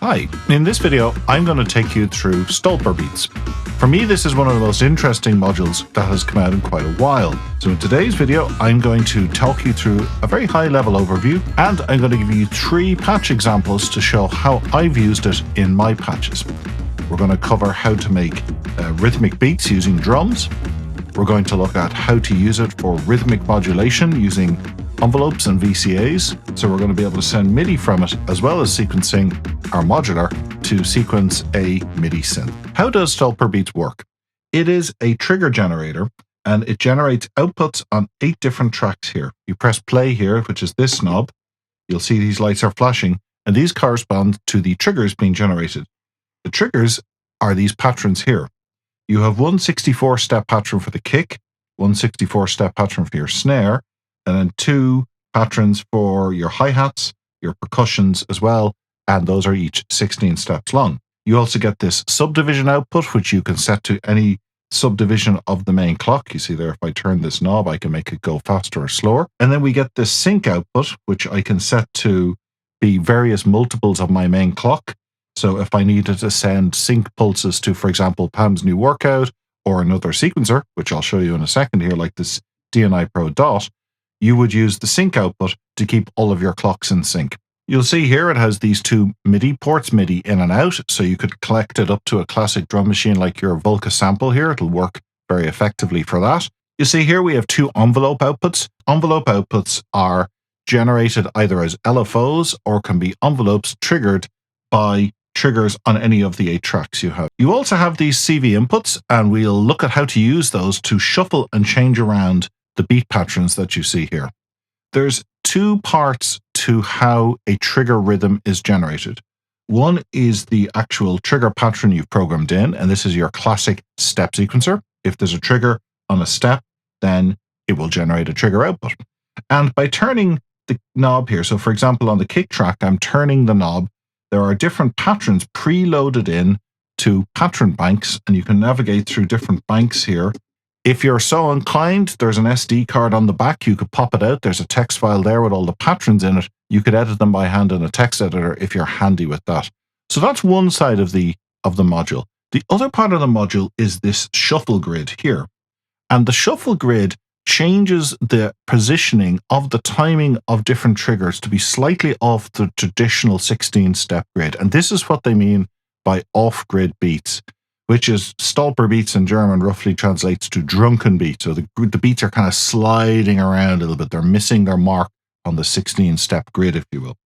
Hi, in this video I'm going to take you through Stolperbeats. For me, this is one of the most interesting modules that has come out in quite a while. So in today's video I'm going to talk you through a very high level overview, and I'm going to give you 3 patch examples to show how I've used it in my patches. We're going to cover how to make rhythmic beats using drums. We're going to look at how to use it for rhythmic modulation using envelopes and VCAs. So we're going to be able to send MIDI from it, as well as sequencing our modular to sequence a MIDI synth. How does Stolperbeats work? It is a trigger generator, and it generates outputs on 8 different tracks here. You press play here, which is this knob. You'll see these lights are flashing, and these correspond to the triggers being generated. The triggers are these patterns here. You have one 64-step pattern for the kick, one 64-step pattern for your snare, and then 2 patterns for your hi-hats, your percussions as well, and those are each 16 steps long. You also get this subdivision output, which you can set to any subdivision of the main clock. You see there, if I turn this knob, I can make it go faster or slower. And then we get this sync output, which I can set to be various multiples of my main clock. So if I needed to send sync pulses to, for example, Pam's new workout or another sequencer, which I'll show you in a second here, like this DNI Pro Dot, you would use the sync output to keep all of your clocks in sync. You'll see here it has these 2 MIDI ports, MIDI in and out, so you could collect it up to a classic drum machine like your Volca Sample here. It'll work very effectively for that. You see here we have 2 envelope outputs. Envelope outputs are generated either as LFOs or can be envelopes triggered by triggers on any of the 8 tracks you have. You also have these CV inputs, and we'll look at how to use those to shuffle and change around the beat patterns that you see here. There's 2 parts to how a trigger rhythm is generated. One is the actual trigger pattern you've programmed in, and this is your classic step sequencer. If there's a trigger on a step, then it will generate a trigger output. And by turning the knob here, so for example on the kick track, I'm turning the knob, there are different patterns preloaded in to pattern banks, and you can navigate through different banks here. If you're so inclined, there's an SD card on the back. You could pop it out. There's a text file there with all the patterns in it. You could edit them by hand in a text editor if you're handy with that. So that's one side of the module. The other part of the module is this shuffle grid here. And the shuffle grid changes the positioning of the timing of different triggers to be slightly off the traditional 16-step grid. And this is what they mean by off-grid beats, which is Stolperbeats in German roughly translates to drunken beats. So the beats are kind of sliding around a little bit. They're missing their mark on the 16-step grid, if you will.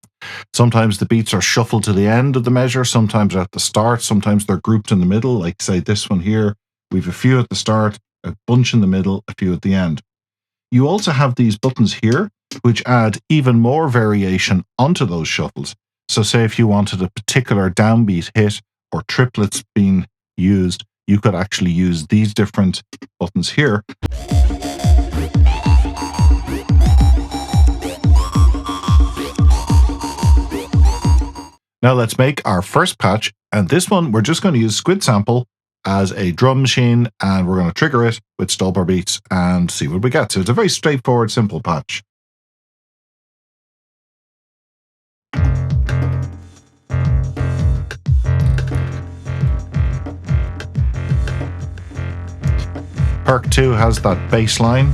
Sometimes the beats are shuffled to the end of the measure. Sometimes at the start. Sometimes they're grouped in the middle. Like say this one here, we have a few at the start, a bunch in the middle, a few at the end. You also have these buttons here, which add even more variation onto those shuffles. So say if you wanted a particular downbeat hit or triplets being used, you could actually use these different buttons here. Now let's make our first patch, and this one we're just going to use Squid Sample as a drum machine, and we're going to trigger it with Stolperbeats and see what we get. So it's a very straightforward, simple patch. Perk 2 has that bass line.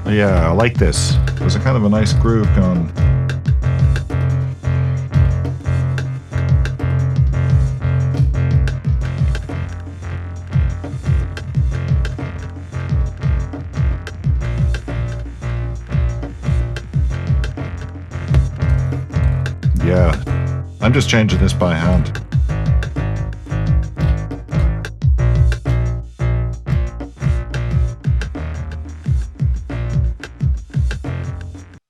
Yeah, I like this. There's a kind of a nice groove going. Yeah, I'm just changing this by hand.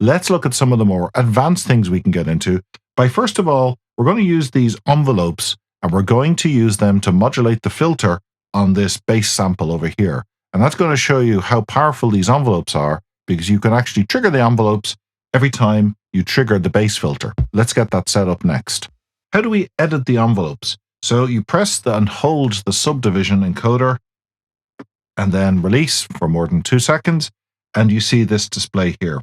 Let's look at some of the more advanced things we can get into. By first of all, we're going to use these envelopes, and we're going to use them to modulate the filter on this bass sample over here. And that's going to show you how powerful these envelopes are, because you can actually trigger the envelopes every time you trigger the bass filter. Let's get that set up next. How do we edit the envelopes? So you press and hold the subdivision encoder and then release for more than 2 seconds, and you see this display here.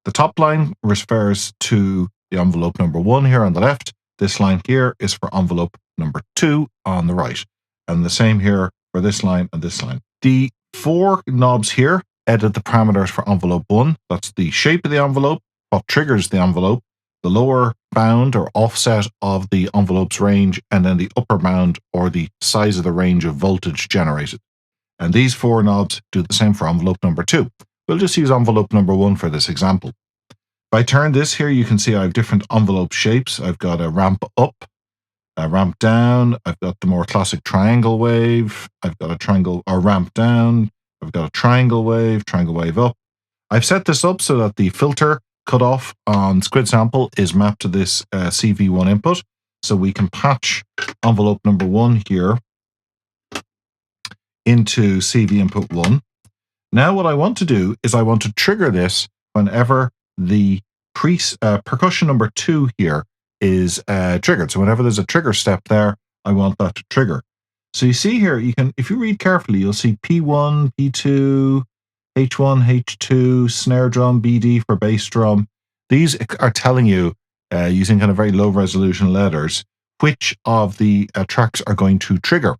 The top line refers to the envelope number 1 here on the left. This line here is for envelope number 2 on the right. And the same here for this line and this line. The 4 knobs here edit the parameters for envelope 1. That's the shape of the envelope, what triggers the envelope, the lower bound or offset of the envelope's range, and then the upper bound or the size of the range of voltage generated. And these 4 knobs do the same for envelope number 2. We'll just use envelope number 1 for this example. If I turn this here, you can see I have different envelope shapes. I've got a ramp up, a ramp down. I've got the more classic triangle wave. I've got a triangle or ramp down. I've got a triangle wave up. I've set this up so that the filter cutoff on Squid Sample is mapped to this CV1 input. So we can patch envelope number 1 here into CV input 1. Now what I want to do is I want to trigger this whenever the percussion number 2 here is triggered. So whenever there's a trigger step there, I want that to trigger. So you see here, you can, if you read carefully, you'll see P1, P2, H1, H2, snare drum, BD for bass drum. These are telling you, using kind of very low resolution letters, which of the tracks are going to trigger.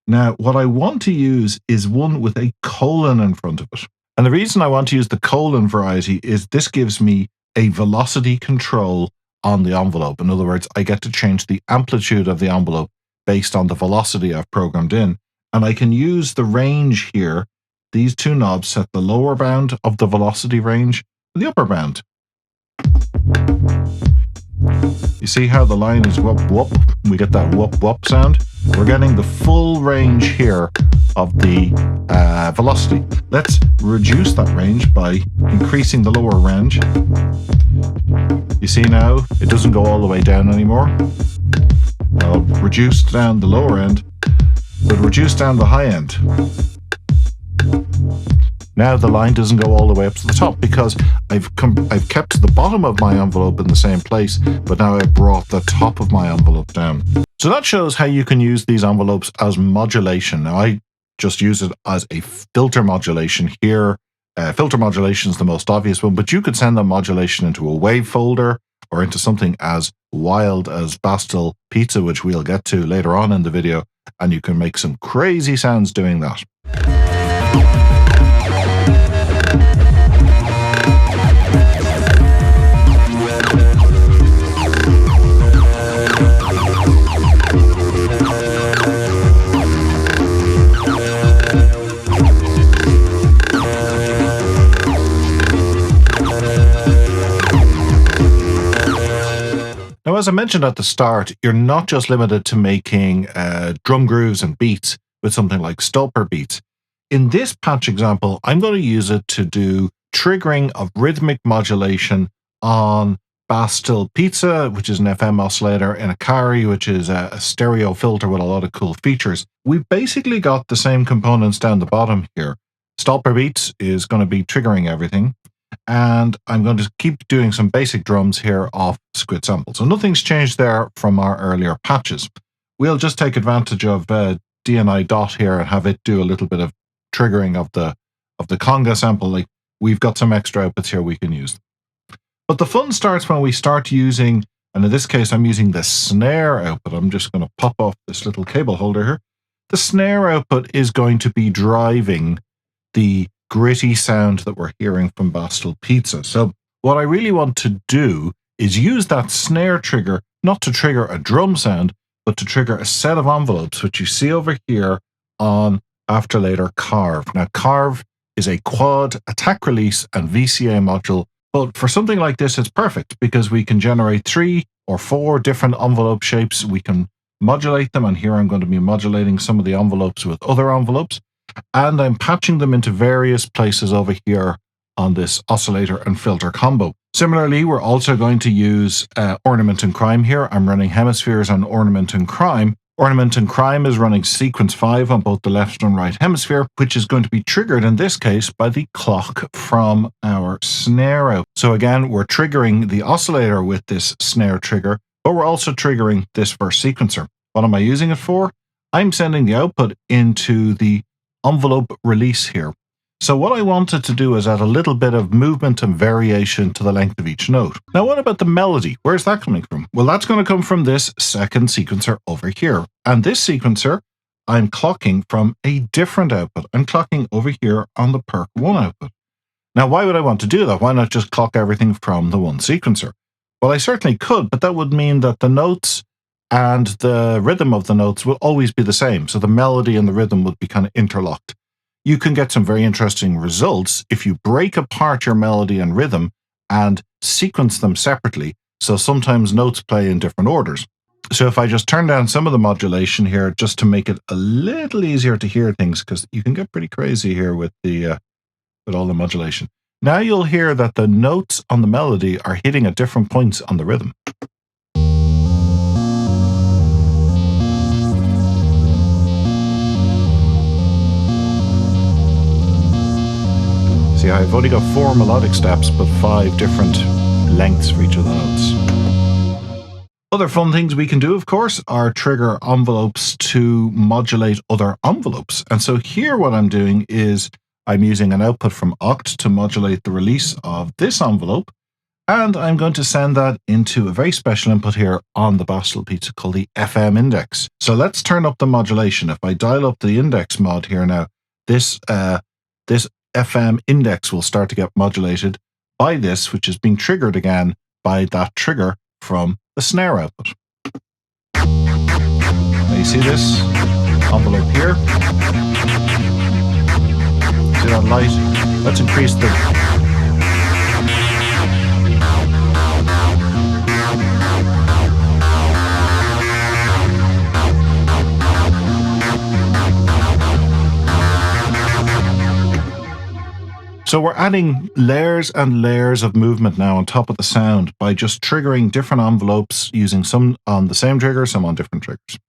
Now, what I want to use is one with a colon in front of it. And the reason I want to use the colon variety is this gives me a velocity control on the envelope. In other words, I get to change the amplitude of the envelope based on the velocity I've programmed in. And I can use the range here. These 2 knobs set the lower bound of the velocity range and the upper bound. You see how the line is whoop whoop? We get that whoop whoop sound. We're getting the full range here of the velocity. Let's reduce that range by increasing the lower range. You see now it doesn't go all the way down anymore. I'll reduce down the lower end, but reduce down the high end. Now the line doesn't go all the way up to the top because I've kept the bottom of my envelope in the same place, but now I've brought the top of my envelope down. So that shows how you can use these envelopes as modulation. Now I just use it as a filter modulation here. Filter modulation is the most obvious one, but you could send the modulation into a wave folder or into something as wild as Bastille Pizza, which we'll get to later on in the video, and you can make some crazy sounds doing that. Now, as I mentioned at the start, you're not just limited to making drum grooves and beats with something like Stolperbeats. In this patch example, I'm going to use it to do triggering of rhythmic modulation on Bastille Pizza, which is an FM oscillator, and a Akari, which is a stereo filter with a lot of cool features. We've basically got the same components down the bottom here. Stolperbeats is going to be triggering everything. And I'm going to keep doing some basic drums here off Squid Sample. So nothing's changed there from our earlier patches. We'll just take advantage of DNI dot here and have it do a little bit of triggering of the conga sample. Like, we've got some extra outputs here we can use. But the fun starts when we start using, and in this case I'm using the snare output. I'm just going to pop off this little cable holder here. The snare output is going to be driving the gritty sound that we're hearing from Bastille Pizza. So what I really want to do is use that snare trigger, not to trigger a drum sound, but to trigger a set of envelopes, which you see over here on After Later Carve. Now, Carve is a quad attack release and VCA module, but for something like this, it's perfect because we can generate 3 or 4 different envelope shapes. We can modulate them, and here I'm going to be modulating some of the envelopes with other envelopes. And I'm patching them into various places over here on this oscillator and filter combo. Similarly, we're also going to use Ornament and Crime here. I'm running Hemispheres on Ornament and Crime. Ornament and Crime is running sequence 5 on both the left and right hemisphere, which is going to be triggered in this case by the clock from our snare out. So again, we're triggering the oscillator with this snare trigger, but we're also triggering this first sequencer. What am I using it for? I'm sending the output into the envelope release here. So what I wanted to do is add a little bit of movement and variation to the length of each note. Now, what about the melody? Where's that coming from? Well, that's going to come from this second sequencer over here. And this sequencer, I'm clocking from a different output. I'm clocking over here on the perk 1 output. Now, why would I want to do that? Why not just clock everything from the one sequencer? Well, I certainly could, but that would mean that the notes and the rhythm of the notes will always be the same. So the melody and the rhythm would be kind of interlocked. You can get some very interesting results if you break apart your melody and rhythm and sequence them separately. So sometimes notes play in different orders. So if I just turn down some of the modulation here, just to make it a little easier to hear things, because you can get pretty crazy here with all the modulation. Now you'll hear that the notes on the melody are hitting at different points on the rhythm. See, I've only got 4 melodic steps, but 5 different lengths for each of the notes. Other fun things we can do, of course, are trigger envelopes to modulate other envelopes. And so here what I'm doing is I'm using an output from Oct to modulate the release of this envelope. And I'm going to send that into a very special input here on the Stolperbeats called the FM index. So let's turn up the modulation. If I dial up the index mod here now, this FM index will start to get modulated by this, which is being triggered again by that trigger from the snare output. Now you see this envelope here? See that light? Let's increase the... So we're adding layers and layers of movement now on top of the sound by just triggering different envelopes, using some on the same trigger, some on different triggers.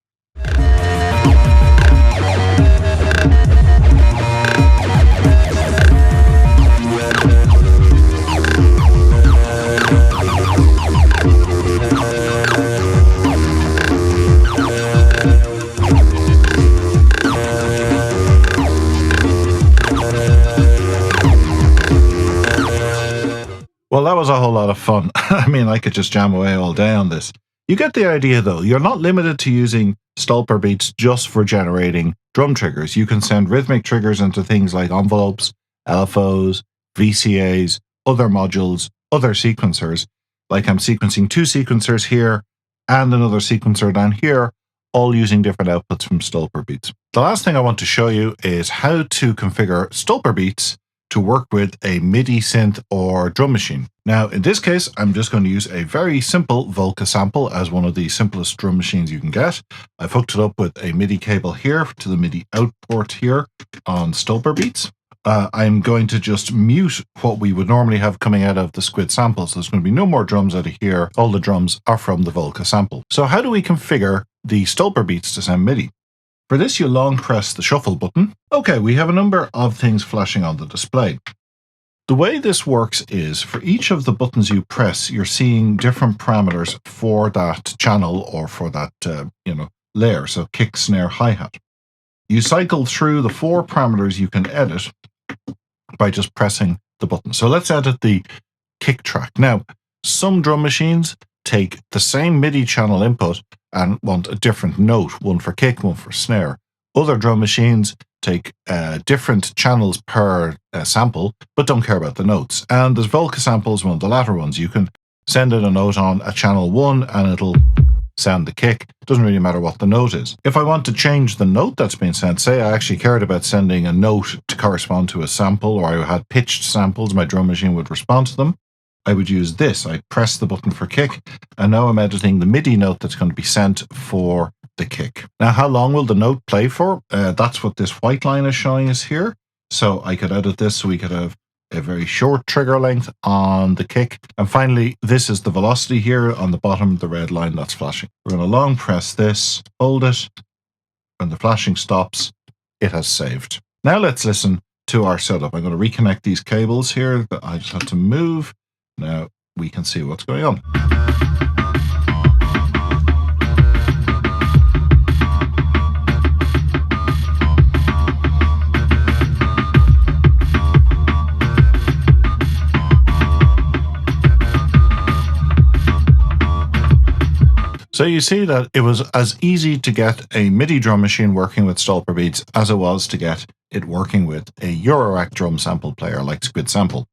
Well, that was a whole lot of fun. I mean, I could just jam away all day on this. You get the idea, though. You're not limited to using Stolperbeats just for generating drum triggers. You can send rhythmic triggers into things like envelopes, LFOs, VCAs, other modules, other sequencers. Like I'm sequencing 2 sequencers here and another sequencer down here, all using different outputs from Stolperbeats. The last thing I want to show you is how to configure Stolperbeats to work with a MIDI synth or drum machine. Now, in this case, I'm just going to use a very simple Volca Sample as one of the simplest drum machines you can get. I've hooked it up with a MIDI cable here to the MIDI out port here on Stolperbeats. I'm going to just mute what we would normally have coming out of the Squid Sample. So there's going to be no more drums out of here. All the drums are from the Volca Sample. So how do we configure the Stolperbeats to sound MIDI? For this, you long press the shuffle button. Okay, we have a number of things flashing on the display. The way this works is for each of the buttons you press, you're seeing different parameters for that channel or for that layer. So kick, snare, hi-hat. You cycle through the 4 parameters you can edit by just pressing the button. So let's edit the kick track. Now, some drum machines take the same MIDI channel input and want a different note, one for kick, one for snare. Other drum machines take different channels per sample, but don't care about the notes. And there's Volca Samples, one of the latter ones. You can send in a note on a channel 1 and it'll sound the kick. It doesn't really matter what the note is. If I want to change the note that's being sent, say I actually cared about sending a note to correspond to a sample, or I had pitched samples, my drum machine would respond to them. I would use this. I press the button for kick, and now I'm editing the MIDI note that's going to be sent for the kick. Now, how long will the note play for? That's what this white line is showing us here. So I could edit this so we could have a very short trigger length on the kick. And finally, this is the velocity here on the bottom, the red line that's flashing. We're going to long press this, hold it. When the flashing stops, it has saved. Now let's listen to our setup. I'm going to reconnect these cables here that I just have to move. Now we can see what's going on. So you see that it was as easy to get a MIDI drum machine working with Stolperbeats as it was to get it working with a Eurorack drum sample player like Squid Sample.